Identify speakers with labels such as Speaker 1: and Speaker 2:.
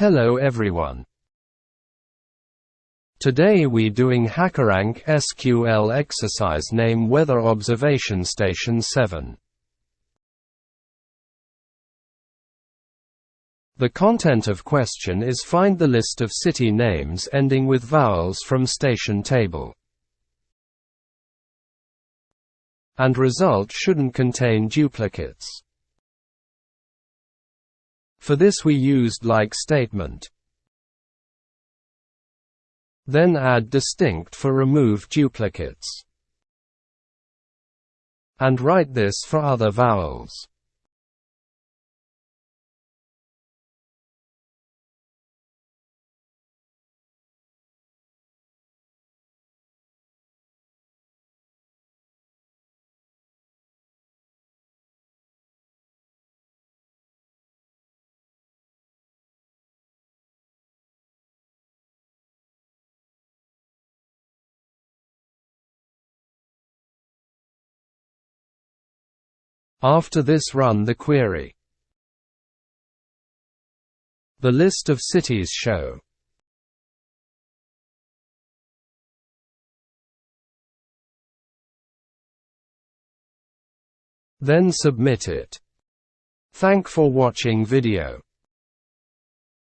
Speaker 1: Hello everyone. Today we doing Hackerrank SQL exercise name Weather Observation Station 7. The content of question is find the list of city names ending with vowels from station table. And result shouldn't contain duplicates. For this we used like statement. Then add distinct for remove duplicates. And write this for other vowels. After this run the query. The list of cities show. Then submit it. Thank for watching video.